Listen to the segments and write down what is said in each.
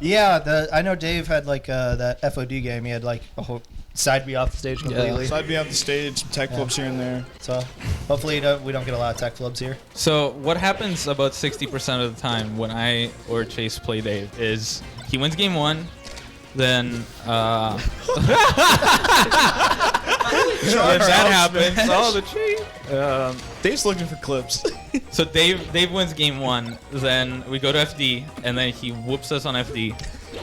Yeah, I know Dave had like that FOD game. He had like a whole side B off the stage completely. Side B off the stage, some tech flips here and there. So hopefully we don't get a lot of tech flips here. So what happens about 60% of the time when I or Chase play Dave is he wins game 1, then that happens. Oh, the cheat. Dave's looking for clips. So Dave wins game 1, then we go to FD, and then he whoops us on FD.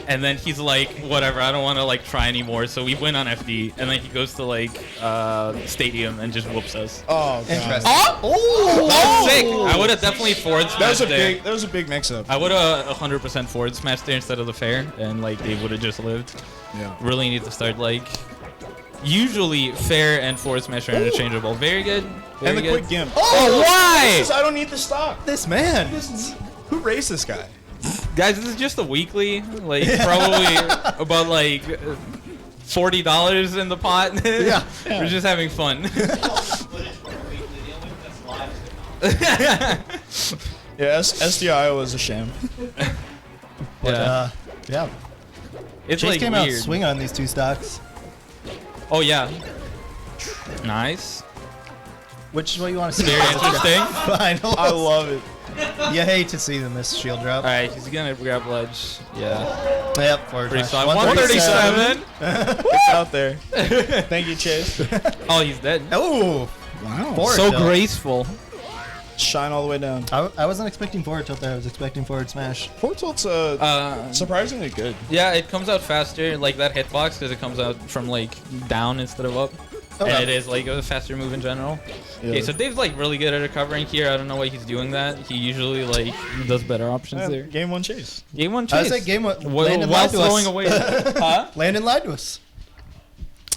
And then he's like, whatever, I don't want to like try anymore. So we win on FD, and then he goes to like stadium and just whoops us. Oh, God. Interesting. Oh, that was sick. I would have definitely forward smashed there. That was a big mix-up. I would have 100% forward smashed there instead of the fair, and like Dave would have just lived. Yeah. Really need to start like. Usually fair and forward smash are interchangeable. Very good. Very And the good. quick gimp. Oh, why? I don't need the stock. This man. Who raised this guy? Guys, this is just a weekly, like probably about like $40 in the pot. Yeah. We're just having fun. Yeah, SDIowa is a sham. Yeah. It's Chase like came weird. out swinging on these 2 stocks. Oh yeah. Nice. Which is what you want to see. Very interesting. Finals. I love it. You hate to see them miss shield drop. All right, he's gonna grab ledge. Yeah. Yep. Forward Pretty smash. solid. 137. It's out there. Thank you, Chase. Oh, he's dead. Oh. Wow. Forward So tilt. graceful. Shine all the way down. I wasn't expecting forward tilt there. I was expecting forward smash. Forward tilt's surprisingly good. Yeah, it comes out faster, like that hitbox, because it comes out from like down instead of up. Okay. And it is like a faster move in general. Yeah. Okay, so Dave's like really good at recovering here. I don't know why he's doing that. He usually like does better options Yeah, there. game 1 Chase. Game 1 I chase. was like game 1. While Landon lied to throwing us. away. Huh? Landon lied to us.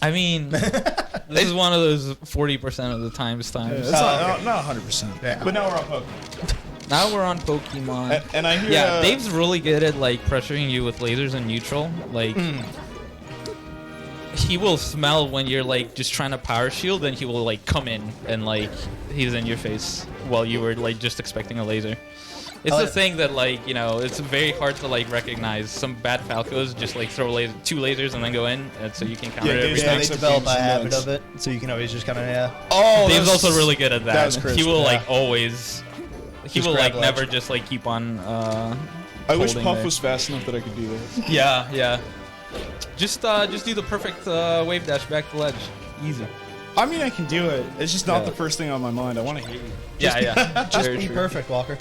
I mean, this is one of those 40% of the times. It's not 100%. Yeah. But now we're on Pokemon. Now we're on Pokemon. And I hear... Yeah, Dave's really good at like pressuring you with lasers and neutral. Like, he will smell when you're like just trying to power shield, and he will like come in and like he's in your face while you were like just expecting a laser. It's the thing that like, you know, it's very hard to like recognize. Some bad Falcos just like throw 2 lasers and then go in, and so you can counter it every Yeah, time. they Except develop a games habit sometimes. of it, so you can always just kind of Oh, Dave's that's- also really good at that. that was crisp. He will like Yeah. always. He Just will grab like ledge. never just like keep on. I wish holding Puff there. was fast enough that I could do that. Yeah, yeah. Just do the perfect wave dash back to ledge. Easy. I mean, I can do it. It's just not Yeah. the first thing on my mind. I want to hit you. Yeah. Just Very be true. perfect, Walker.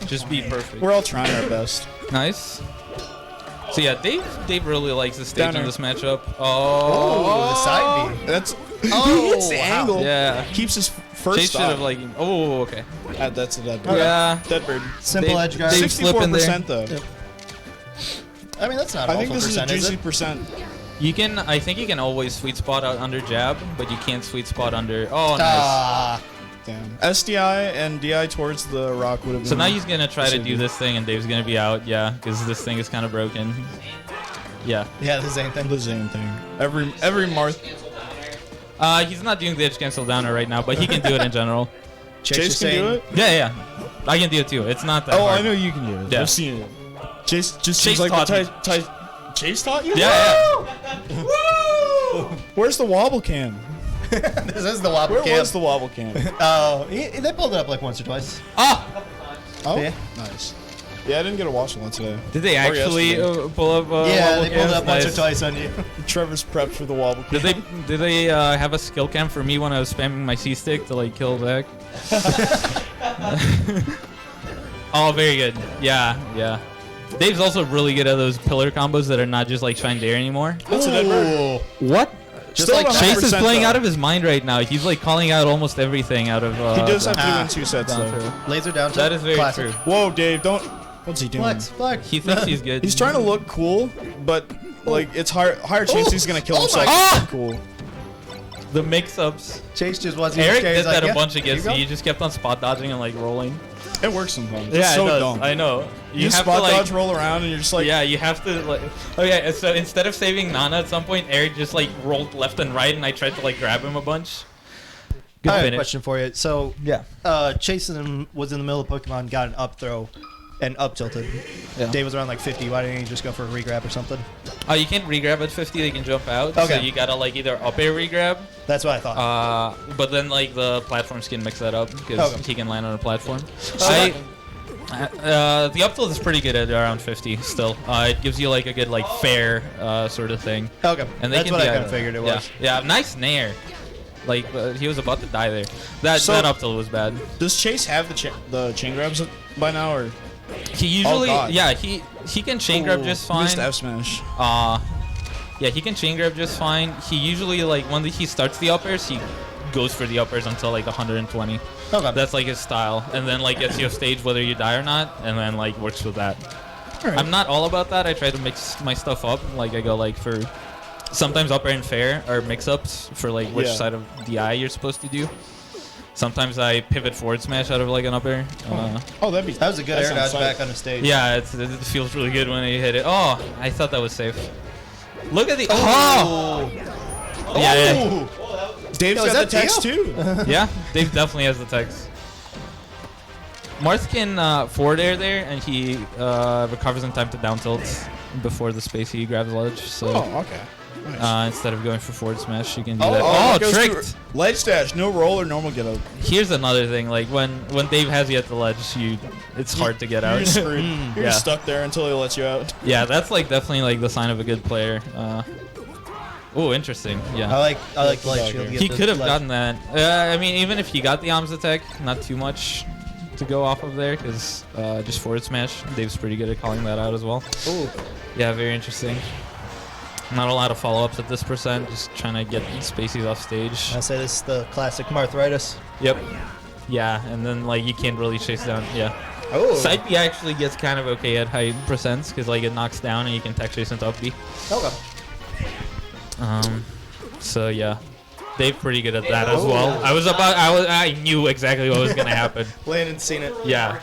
Just be perfect. We're all trying our best. Nice. So yeah, Dave really likes the stage Downer. in this matchup. Oh, the side B. That's Oh, it's the wow. angle. Yeah. Keeps his first Chase should have stop. like. Oh, okay. That's a dead bird. Yeah. Dead bird. Simple Dave- edge guard. Dave- flipping there. 64% though. Yep. I mean, that's not I an think awful this is a percent, is juicy it? percent. You can. I think you can always sweet spot out under jab, but you can't sweet spot under. Oh, nice. Ah, Damn. SDI and DI towards the rock would have been. So now he's gonna try to Should do be. this thing, and Dave's gonna be out. Yeah, because this thing is kind of broken. Yeah. yeah, the same thing. the same thing. Every Marth. He's not doing the edge cancel downer right now, but he can do it in general. Chase can do it. Yeah. I can do it too. It's not that Oh, hard. I know you can do it. Yeah. I've seen it. Chase just Chase seems like taught the me. Chase taught you? Yeah. Woo! Where's the wobble cam? This is the wobble Where cam. was the wobble cam? Oh, they pulled it up like once or twice. Ah! Oh, Yeah. nice. Yeah, I didn't get to watch one today. Did they Or actually yesterday. pull up? Yeah, wobble they pulled cams? it up once or Nice. twice on you. Trevor's prepped for the wobble cam. Did they have a skill cam for me when I was spamming my C stick to like kill back? Oh, very good. Yeah. Dave's also really good at those pillar combos that are not just like shine dare anymore. That's a dead bird. What? Just Still like not Chase is 100% playing though. out of his mind right now. He's like calling out almost everything out of. He does have to Ah. win 2 sets down though. throw. Laser down. That is very Classic. true. Whoa, Dave, don't. What's he doing? Flex. He thinks he's good. He's trying to look cool, but like it's higher chance he's gonna kill Oh himself. my Look cool. The mix-ups. Chase just wasn't. Eric scared. did He's like, that a yeah, bunch here you against go. me. He just kept on spot dodging and like rolling. It works sometimes. Yeah, it's so it does. dumb. I know. You have spot to like. dodge, roll around, and you're just like, Yeah, you have to like. Oh yeah. So instead of saving Nana at some point, Eric just like rolled left and right, and I tried to like grab him a bunch. Good I have a finish. question for you. So, Yeah. Chase was in the middle of Pokemon, got an up throw. and up tilted. Yeah. Dave was around like 50. Why didn't he just go for a regrab or something? Oh, you can't regrab at 50. They can jump out. Okay. So you gotta like either up air regrab. That's what I thought. But then like the platforms can mix that up because Okay. he can land on a platform. So The up tilt is pretty good at around 50 still. It gives you like a good like fair sort of thing. Okay. And they That's can what I be kind of figured it was. Yeah, nice nair. Like he was about to die there. That So- that up tilt was bad. Does Chase have the chain grabs by now, or He usually God. he can chain grab just fine. Missed F smash? Yeah, he can chain grab just fine. He usually like when he starts the uppers, he goes for the uppers until like 120. Okay. That's like his style, and then like gets you a stage whether you die or not, and then like works with that. Alright. I'm not all about that. I try to mix my stuff up. Like I go like for sometimes upper and fair or mix-ups for like which Yeah. side of DI you're supposed to do. Sometimes I pivot forward smash out of like an up air. Oh, that'd be. That was a good that air sounds dodge tight. back on the stage. Yeah, it feels really good when you hit it. Oh, I thought that was safe. Look at the Oh! Yeah, Dave's Yo, is got the that text too. yeah. Dave definitely has the text. Marth can forward air there, and he recovers in time to down tilt before the space he grabs ledge. So Oh, okay. Nice. instead of going for forward smash, you can do Oh, that. oh, Oh, it goes tricked! through ledge dash, no roll or normal get up. Here's another thing. Like when Dave has you at the ledge, it's hard to get You're out. just screwed. You're Yeah. just stuck there until he lets you out. Yeah, that's like definitely like the sign of a good player. Oh, interesting. Yeah. I like the light Back shield. here. to get He the could have ledge. gotten that. I mean, even if he got the arms attack, not too much to go off of there, because just forward smash. Dave's pretty good at calling that out as well. Ooh. Yeah, very interesting. Not a lot of follow-ups at this percent, just trying to get spacies off stage. I say this is the classic Marthritis. Yep. Yeah, and then like you can't really chase down. Yeah. Oh. Side B actually gets kind of okay at high percents, because like it knocks down and you can tech chase into up B. Okay. So yeah. Dave pretty good at that as well. I knew exactly what was gonna happen. Landon's seen it. Yeah.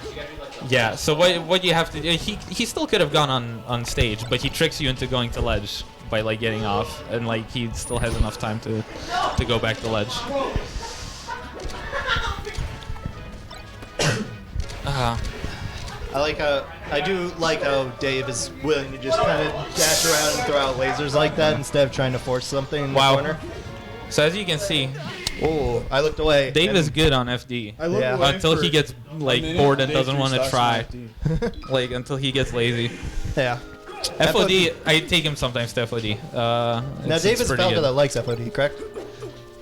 Yeah. So what you have to do? He still could have gone on stage, but he tricks you into going to ledge by like getting off, and like he still has enough time to go back to ledge. I do like how Dave is willing to just kind of dash around and throw out lasers like that instead of trying to force something in the Wow. corner. So as you can see, Oh, I looked away. Dave and- is good on FD I look Yeah. away until for he gets a like minute, bored and Dave doesn't want to restocks try. on FD. Like until he gets lazy. Yeah. FOD, I take him sometimes to FOD. Now It's Dave is a pretty Falco good. that likes FOD, correct?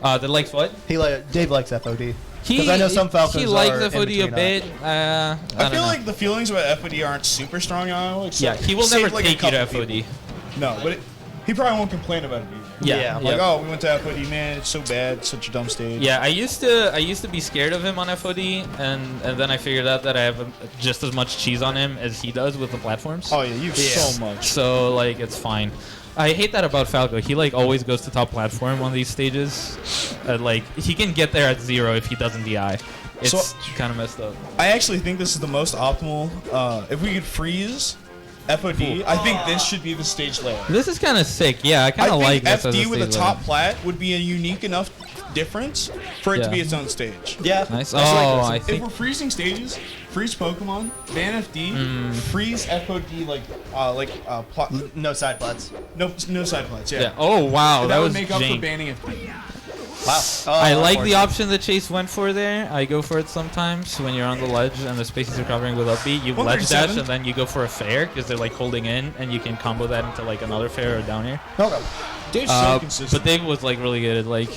That likes what? Dave likes FOD. Because I know some Falcons he likes are in FOD a between bit. I I feel know. like the feelings about FOD aren't super strong on Alex. Yeah, he will save, never like, a take you to couple FOD. people. No, but he probably won't complain about it either. Yeah, Yeah, Like, oh, we went to FOD, man, it's so bad, it's such a dumb stage. Yeah, I used to be scared of him on FOD, and then I figured out that I have just as much cheese on him as he does with the platforms. Oh yeah, you've Yeah. so much. So like it's fine. I hate that about Falco. He like always goes to top platform on these stages. Like he can get there at 0 if he doesn't DI. It's So- kind of messed up. I actually think this is the most optimal. If we could freeze FOD, I think this should be the stage layout. This is kind of sick. Yeah, I I kind of think like this as FD with a stage top layout. plat would be a unique enough difference for it to Yeah. be its own stage. Yeah. Nice. I like Oh, this. I If think we're freezing stages, freeze Pokemon, ban FD, freeze FOD No side plats. no side plats. Yeah. yeah. Oh wow, And that that was would make up for jank. banning FD. Wow. I like the option that Chase went for there. I go for it sometimes when you're on the ledge and the spaces are covering with up B. You ledge dash 137. and then you go for a fair because they're like holding in, and you can combo that into like another fair or down air. Okay. Dave's so consistent. But Dave was like really good at like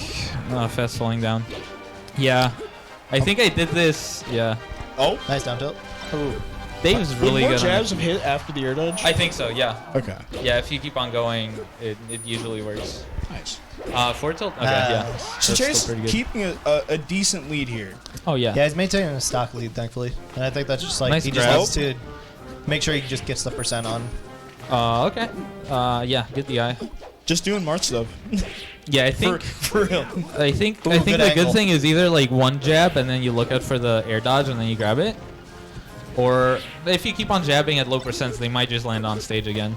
fast falling down. Yeah, I think I did this. Yeah, Oh, Nice down tilt. Dave's would really more good. jabs On have hit after the air dodge? I think so. Yeah, Okay. yeah. If you keep on going, it usually works. Nice. Forward tilt. Okay, yeah. So That's still Chase pretty good. keeping a decent lead here. Oh yeah. Yeah, he's maintaining a stock lead, thankfully. And I think that's just like, Nice he just grab. needs to make sure he just gets the percent on. Okay. Yeah. Get the eye. Just doing Marth stuff. Yeah, I think. for real. I think Ooh, the good good angle. thing is either like one jab and then you look out for the air dodge and then you grab it, or if you keep on jabbing at low percents, they might just land on stage again.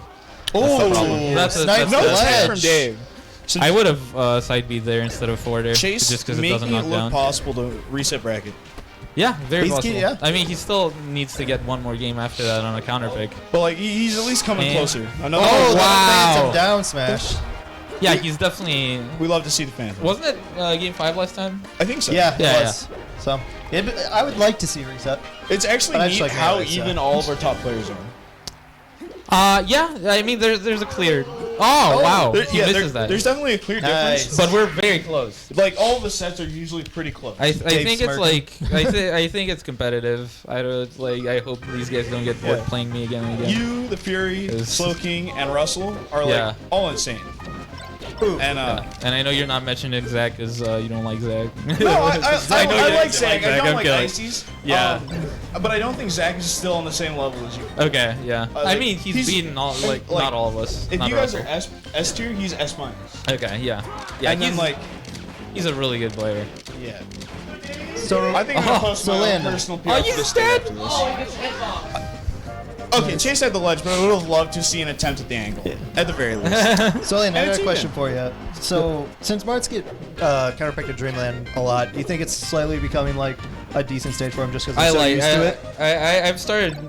That's the problem. That's snipe No the- ledge. tech from Dave. So I would have side beat there instead of forward air, Chase just because it doesn't making it knock look down. possible to reset bracket. Yeah, very He's possible. yeah. I mean, he still needs to get one more game after that on a counter pick. But like he's at least coming And- closer. Another Oh, one. wow. Phantom down smash. Yeah, he's definitely. We love to see the Phantom. Wasn't it game 5 last time? I think so. Yeah, Yeah, it was. So I would like to see a reset. It's actually But I neat just like how melee, so. even all of our top players are. Yeah. I mean, there's a clear. Oh, wow. He misses that. There's definitely a clear Nice. difference. But we're very close. Like all of the sets are usually pretty close. I think it's smirking. like I think it's competitive. I don't like. I hope these guys don't get bored Yeah. playing me again and again. You, the Fury, Is- Slowking, and Russell are Yeah. like all insane. And And I know you're not mentioning Zach because you don't like Zach. no, I know you like don't Zach. I Zach, don't I'm like kidding. Ices. Yeah. But I don't think Zach is still on the same level as you. Okay, yeah. I like, mean, he's beaten all like, not all of us. If not you guys Russell. are S tier, he's S minus. Okay, yeah. Yeah, And he's then like, he's a really good player. yeah. So I think I'm gonna Oh, post so my own Landon. personal PR Are for you this thing dead? after this. Okay, Chase had the ledge, but I would have loved to see an attempt at the angle. At the very least. So, Lane, I And got it's a question even. for you. So, since Marts get counterpicked to Dreamland a lot, do you think it's slightly becoming like a decent stage for him just because I he's so like. used to it? I've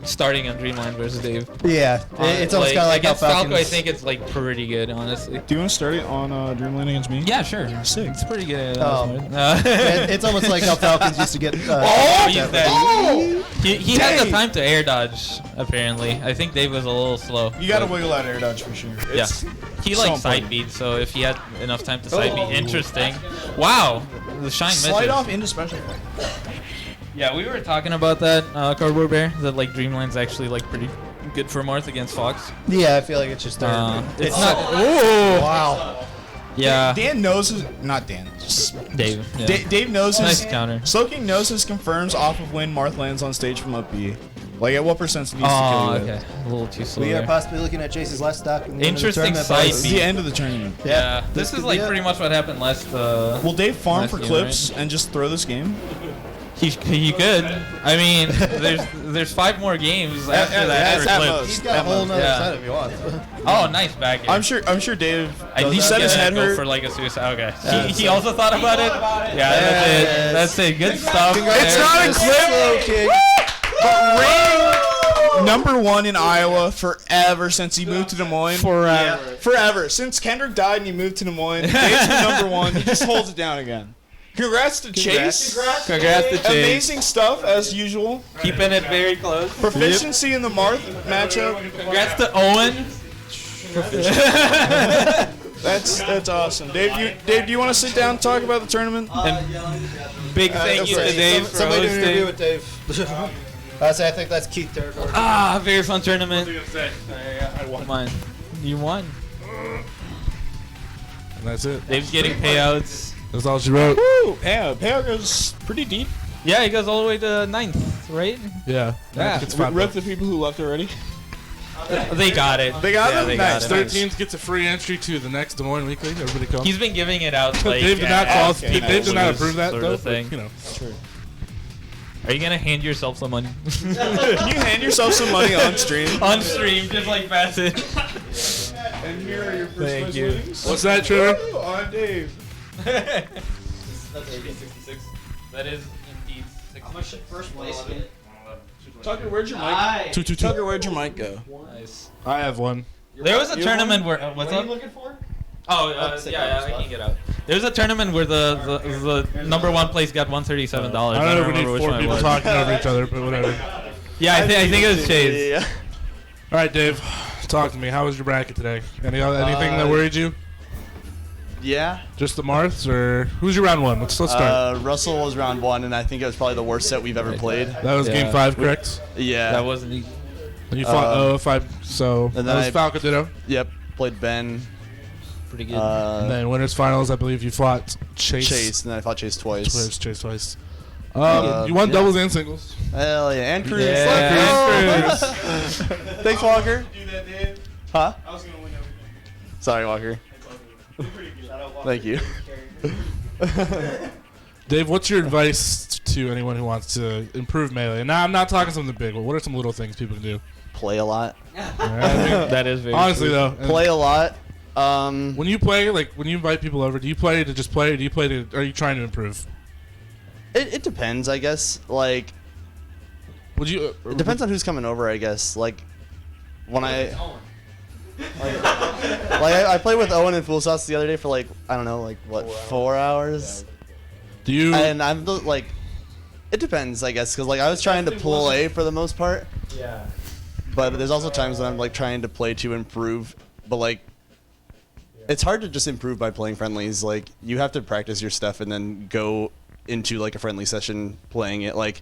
starting on Dreamland versus Dave. Yeah, it's almost kind of like how against Falco. I Falcons. think it's like pretty good, honestly. Do you want to start it on Dreamland against me? Yeah, sure. Sick. It's pretty good. It's almost like how Falcons used to get. Oh, he's that- dead. Oh! He had the Dang. time to air dodge. Apparently, I think Dave was a little slow. You gotta but- wiggle out air dodge for sure. Yeah, It's he so like important. side beat. So if he had enough time to side beat, interesting. Wow, the shine misses. Slide off into special play. Yeah, we were talking about that, Cardboard Bear. That like Dreamland's actually like pretty good for Marth against Fox. Yeah, I feel like it's just. It's not. Oh, Wow. yeah. Dan knows his. Not Dan. Dave. Yeah. Dave knows his. Nice counter. Slowking knows his confirms off of when Marth lands on stage from up B. Like at what percent needs Oh, to kill you? okay. A little too slow. We are there. possibly looking at Chase's last stock. In the end of the Interesting tournament, side boys. It's the end of the tournament. Yeah, This this could is be like it. pretty much what happened last. Will Dave farm Last for game, clips and just throw this game? He could. I mean, there's 5 more games after that. at for most. clips. He's got a whole nother Yeah. set if you want. Oh, nice back air. I'm sure Dave. I think he said his he's head gonna go hurt. for like a suicide. Okay. Yeah, He also thought about it. Yeah, that's it. That's it. Good stuff. It's there. not a clip. Slowking. But Ring, #1 in Iowa forever since he moved to Des Moines. Forever. Since Kendrick died and he moved to Des Moines, Dave's been #1. He just holds it down again. Congrats to Chase. Congrats to Chase. Amazing stuff as usual. Keeping it very close. Proficiency in the Marth matchup. Congrats to Owen. That's awesome. Dave, do you want to sit down and talk about the tournament? And big thank you to Dave for Somebody do an interview hosting. with Dave. I think that's Keith territory. Very fun tournament. I won mine. You won. And that's it. Dave's getting payouts. That's all she wrote. Woo! Yeah, payout goes pretty deep. Yeah, he goes all the way to 9th, right? Yeah. Yeah. It's Rip the people who left already. They got it. They got yeah, it? They Nice. got it. 13th gets a free entry to the next Des Moines Weekly. Everybody come. He's been giving it out like Dave did not qualify. okay, Dave did not nice. approve that Sort though. of thing. But, you know. Are you gonna hand yourself some money? Can you hand yourself some money on stream? On stream, just like pass it. And here are your first Thank place you. winnings. What's that, Trevor? Woo, on Dave. That's 66. That is indeed 66. First place. Tucker, where'd your mic? 222. Tucker, where'd your mic go? Nice. I have one. There was a You tournament won? where what's What are up? you looking for? Oh, yeah, I can get out. There's a tournament where the #1 place got $137. I don't know if we need remember which 4 one it people was. talking over each other, but whatever. Yeah, I think it was Chase. Yeah. All right, Dave. Talk to me. How was your bracket today? Anything that worried you? Yeah. Just the Marths, or who's your round 1? Let's start. Russell was round 1, and I think it was probably the worst set we've ever played. That was yeah. game 5, correct? Yeah. That wasn't. And you fought 5, so and that then was I- Falco Ditto. Yep. Played Ben. Pretty good. And then winners finals, I believe you fought Chase. Chase, and then I fought Chase twice. Chase twice. You won yeah. doubles and singles. Hell yeah. And Cruz. Yeah. Let's go. Thanks, Walker. Huh? I was gonna win everything. Sorry, Walker. Thank you. Dave, what's your advice to anyone who wants to improve melee? Now, I'm not talking something big, but what are some little things people can do? Play a lot. That is very. Honestly, true. though, and Play a lot. when you play, like when you invite people over, do you play to just play, or do you play to? Are you trying to improve? It depends, I guess. Like, Would you? it depends on who's coming over, I guess. Like, when I I played with Owen and Full Sauce the other day for like, I don't know, like what, 4 hours? Do you? And I'm like, it depends, I guess, because like I was trying to play for the most part. Yeah. But there's also times when I'm like trying to play to improve, but like it's hard to just improve by playing friendlies. Like you have to practice your stuff and then go into like a friendly session playing it. Like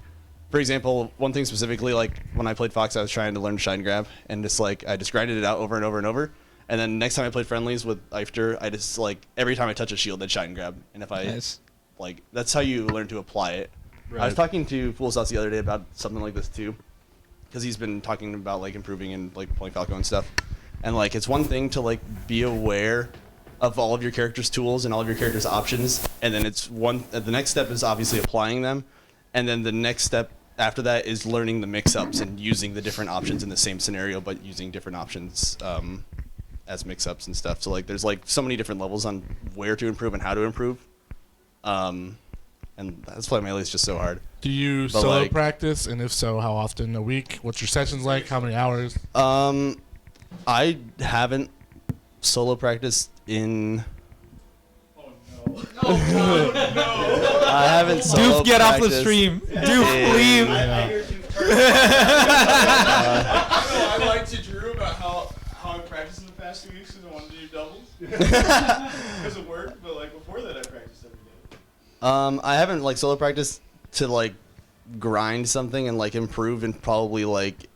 for example, one thing specifically, like when I played Fox, I was trying to learn shine grab and just like I just grinded it out over and over and over. And then next time I played friendlies with Eifter, I just like every time I touch a shield, I'd shine grab. And if I like, that's how you learn to apply it. Right. I was talking to Full Sauce the other day about something like this too, because he's been talking about like improving and like playing Falco and stuff. And like it's one thing to like be aware of all of your character's tools and all of your character's options, and then the next step is obviously applying them, and then the next step after that is learning the mix-ups and using the different options in the same scenario, but using different options as mix-ups and stuff. So like there's like so many different levels on where to improve and how to improve. And that's why Melee is just so hard. Do you But, solo like- practice, and if so, how often a week? What's your sessions like? How many hours? I haven't solo practiced in. I haven't solo Doof, get off the practiced stream. Doof, leave. I lied to Drew about how I practiced in the past 2 weeks because I wanted to do doubles because of work, but like before that I practiced every day. I haven't like solo practiced to like grind something and like improve and probably like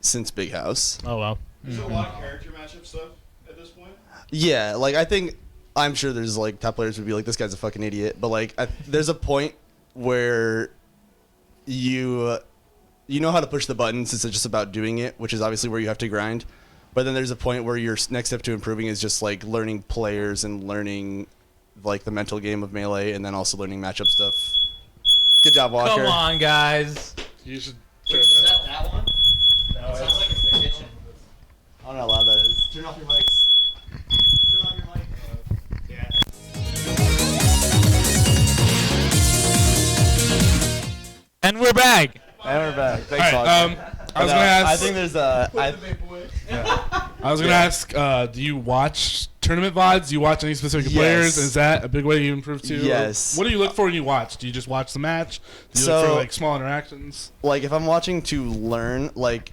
since Big House. Oh wow. There's a lot of character matchup stuff at this point. Yeah, like I'm sure there's like top players would be like, this guy's a fucking idiot, but like there's a point where you know how to push the buttons. It's just about doing it, which is obviously where you have to grind. But then there's a point where your next step to improving is just like learning players and learning like the mental game of Melee, and then also learning matchup stuff. Good job, Walker. Come on, guys. You should. That one? No, it sounds like it's the kitchen. I don't know how loud that is. Turn off your mics. Turn off your mic. Yeah. And we're back. And we're back. Thanks, All right. Walker. I was gonna ask. I think there's a. I was gonna ask. Do you watch tournament VODs? Do you watch any specific Yes. players? Is that a big way you improve too? Yes. What do you look for when you watch? Do you just watch the match? Do you So- look for like small interactions? Like if I'm watching to learn, like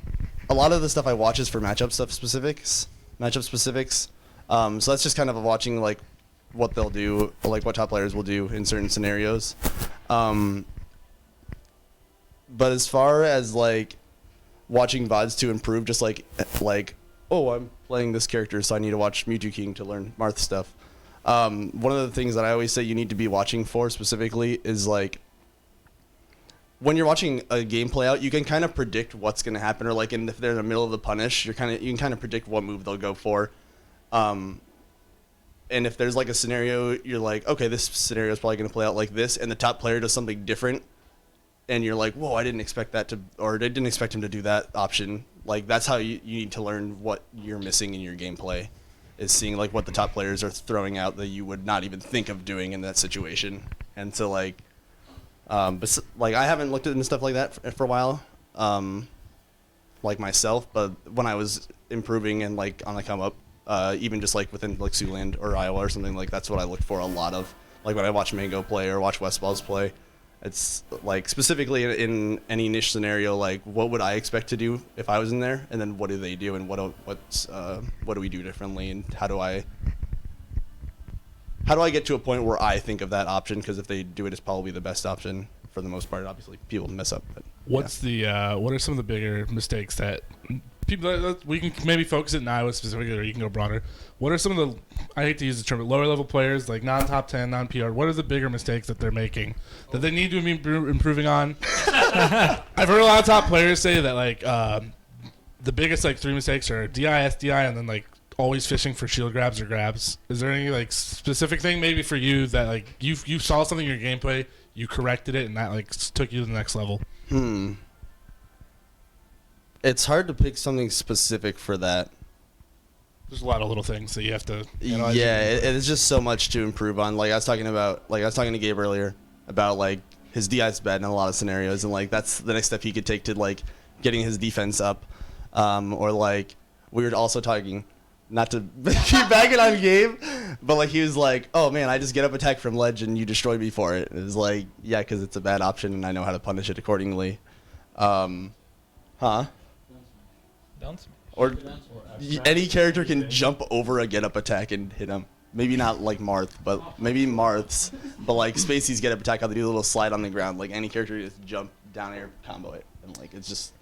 a lot of the stuff I watch is for matchup specifics. So that's just kind of watching like what they'll do, like what top players will do in certain scenarios. But as far as like watching VODs to improve, just like oh, I'm playing this character, so I need to watch Mewtwo King to learn Marth stuff. One of the things that I always say you need to be watching for specifically is like when you're watching a game play out, you can kind of predict what's going to happen, or like if they're in the middle of the punish, you can kind of predict what move they'll go for. And if there's like a scenario, you're like, okay, this scenario is probably going to play out like this, and the top player does something different, and you're like, whoa, I didn't expect that to, or I didn't expect him to do that option. Like that's how you need to learn what you're missing in your gameplay, is seeing like what the top players are throwing out that you would not even think of doing in that situation. And so like, but like I haven't looked into stuff like that for a while, like myself. But when I was improving and like on the come up, even just like within like Siouxland or Iowa or something, like that's what I look for a lot of. Like when I watch Mango play or watch Westballs play, it's like specifically in any niche scenario, like what would I expect to do if I was in there, and then what do they do, and what do we do differently, and how do I get to a point where I think of that option? Because if they do it, it's probably the best option for the most part. Obviously, people mess up. But What are some of the bigger mistakes that people that we can maybe focus it in Iowa specifically, or you can go broader? What are some of the, I hate to use the term, but lower level players, like non-top 10, non-PR, what are the bigger mistakes that they're making that they need to be improving on? I've heard a lot of top players say that like the biggest like 3 mistakes are DI, SDI, and then like always fishing for shield grabs or grabs. Is there any like specific thing maybe for you that like you saw something in your gameplay, you corrected it, and that like took you to the next level? It's hard to pick something specific for that. There's a lot of little things that you have to Yeah, it is just so much to improve on. Like I was talking to Gabe earlier. about like his DI is bad in a lot of scenarios, and like that's the next step he could take to like getting his defense up. Or like we were also talking, not to keep bagging on Gabe, but like he was like, oh man, I just get up attack from ledge and you destroy me for it. It was like, yeah, because it's a bad option and I know how to punish it accordingly. Huh? Or any character can jump over a get up attack and hit him. Maybe not like Marth, but maybe Marth's. But like Spacey's get up attack, how they do a little slide on the ground. Like any character just jump down air, combo it, and like it's just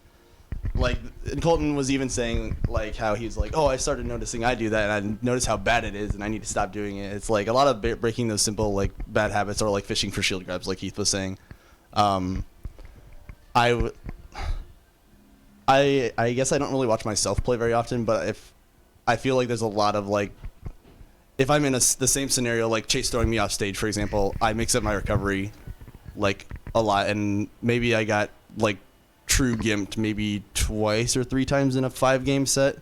like. And Colton was even saying like how he's like, oh, I started noticing I do that, and I notice how bad it is, and I need to stop doing it. It's like a lot of breaking those simple like bad habits, or like fishing for shield grabs, like Heath was saying. I guess I don't really watch myself play very often, but if I feel like there's a lot of like, if I'm in the same scenario, like Chase throwing me off stage, for example, I mix up my recovery like a lot, and maybe I got like true gimped maybe twice or 3 times in a 5-game set,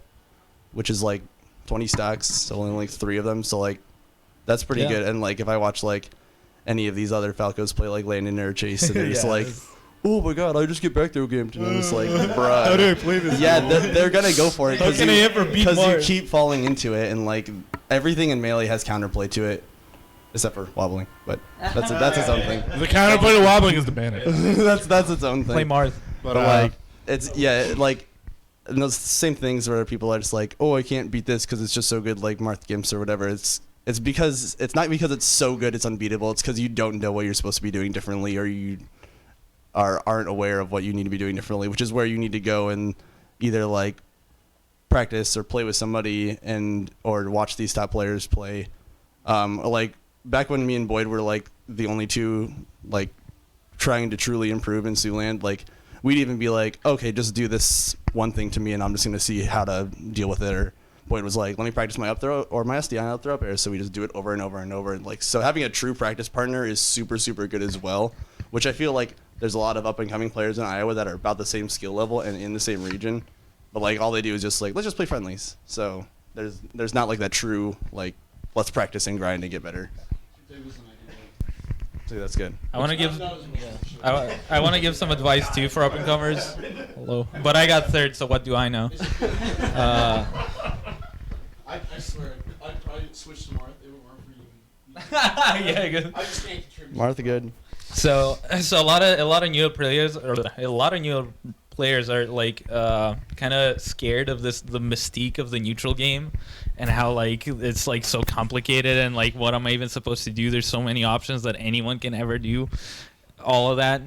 which is like 20 stocks, so only like 3 of them, so like that's pretty good. And like if I watch like any of these other Falcos play like Landon or Chase, and they're just like, oh my god, I just get back there gimped, and I'm just like, bruh. How do I play this? Yeah, they're gonna go for it How can I ever beat because you Marth? keep falling into it, and like everything in Melee has counterplay to it, except for wobbling. But that's its own thing. The counterplay to wobbling is the banner. that's its own thing. Play Marth. But like it's like and those same things where people are just like, oh, I can't beat this because it's just so good, like Marth Gimps or whatever. It's because it's not because it's so good it's unbeatable. It's because you don't know what you're supposed to be doing differently, or you aren't aware of what you need to be doing differently, which is where you need to go and either like practice or play with somebody or watch these top players play. Like back when me and Boyd were like the only 2 like trying to truly improve in Siouxland, like we'd even be like, okay, just do this one thing to me and I'm just gonna see how to deal with it. Or Boyd was like, let me practice my up throw or my SDI up throw up air. So we just do it over and over and over. And like, so having a true practice partner is super, super good as well, which I feel like there's a lot of up and coming players in Iowa that are about the same skill level and in the same region, but like all they do is just like, let's just play friendlies. So there's not like that true like let's practice and grind and get better. So that's good. I want to give I want to give some advice too for up and comers. Hello, but I got 3rd, so what do I know? I swear, I switched to Marth. It would work for you. Yeah, good. I just can't contribute. Martha good. So a lot of new players are like kind of scared of the mystique of the neutral game, and how like it's like so complicated, and like what am I even supposed to do? There's so many options that anyone can ever do, all of that.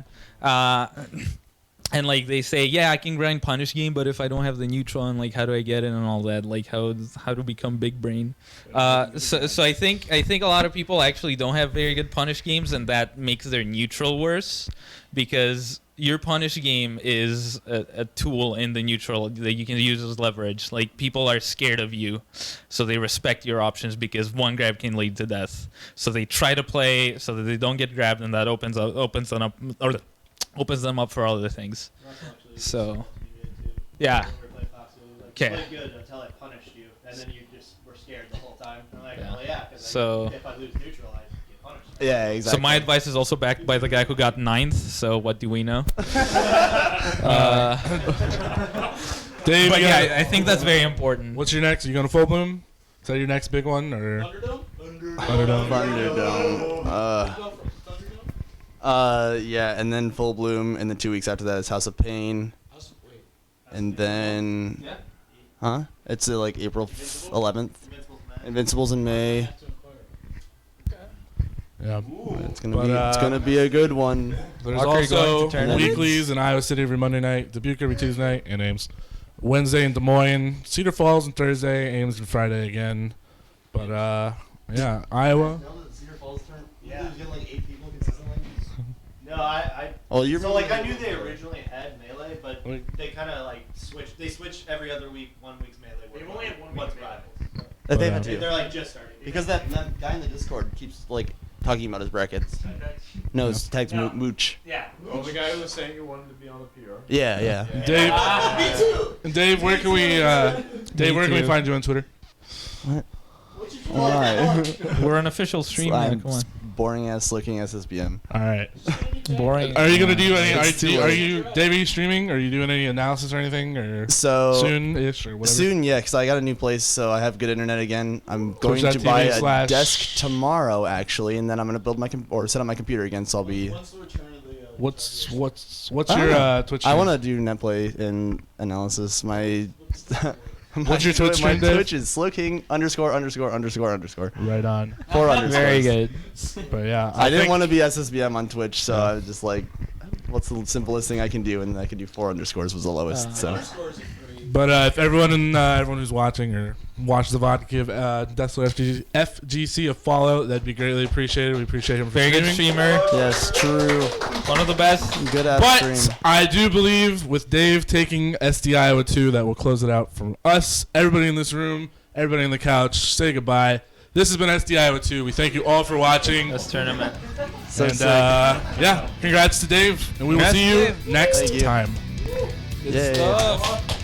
And like they say, yeah, I can grind punish game, but if I don't have the neutral, and like how do I get it and all that, like how to become big brain. So I think a lot of people actually don't have very good punish games, and that makes their neutral worse, because your punish game is a tool in the neutral that you can use as leverage. Like people are scared of you, so they respect your options because one grab can lead to death. So they try to play so that they don't get grabbed, and that opens them up for all other things. So, yeah. Okay. Play good until I punished you, and then you just were scared the whole time. I'm like, well, yeah, because So- if I lose neutral, I get punished. Yeah, exactly. So my advice is also backed by the guy who got 9th. So what do we know? Dave, But yeah, I think that's very important. what's your next? Are you going to full bloom? Is that your next big one, or Thunderdome? Yeah, and then Full Bloom, and then 2 weeks after that is House of Pain, and then, It's like April 11th. Invincibles in May. Yeah. It's gonna be a good one. There's Walker, you going also to tournaments? weeklies in Iowa City every Monday night, Dubuque every Tuesday night, and Ames. Wednesday in Des Moines, Cedar Falls on Thursday, Ames on Friday again. But yeah, Iowa. Yeah. Like 8 people consistently. No, So like I knew they originally had Melee, but they kind of like switched. They switched every other week. 1 week's Melee. They've only had 1 week's Rivals. They've had They're like just starting. because that guy in the Discord keeps like talking about his brackets. No, his tag's Mooch. Yeah. Oh, the guy who was saying you wanted to be on the PR. Yeah. Dave, Me too. Dave, where can we find you on Twitter? What? What's your Why? We're an official stream now. I'm Come on. boring ass looking SSBM. All right. Boring. Are you gonna do any? It's too Are late. you Dave? Are you streaming? Are you doing any analysis or anything? Or So soon-ish or whatever. soon, yeah, because I got a new place, so I have good internet again. I'm going to Twitch.tv buy a slash- desk tomorrow, actually, and then I'm gonna build my or set up my computer again. So I'll be. What's your Twitch? I stream? want to do netplay and analysis. My. What's your Twitch My stream, Dave? Twitch is Slowking _____. Right on. 4 underscores. Very good. But yeah, I didn't think- want to be SSBM on Twitch, so I was just like, what's the simplest thing I can do? And I could do 4 underscores was the lowest. So. But if everyone who's watching or watches the VOD give Dessler FGC a follow, that'd be greatly appreciated. We appreciate him for Very good streaming. streamer. Yes, true. One of the best. Good ass But stream. I do believe with Dave taking SDIowa 2 that will close it out from us. Everybody in this room, everybody on the couch, say goodbye. This has been SDIowa 2. We thank you all for watching. This tournament. So And sick. yeah, congrats to Dave. And we will Congrats see to you Dave. next Thank you. time. Yeah. Stuff.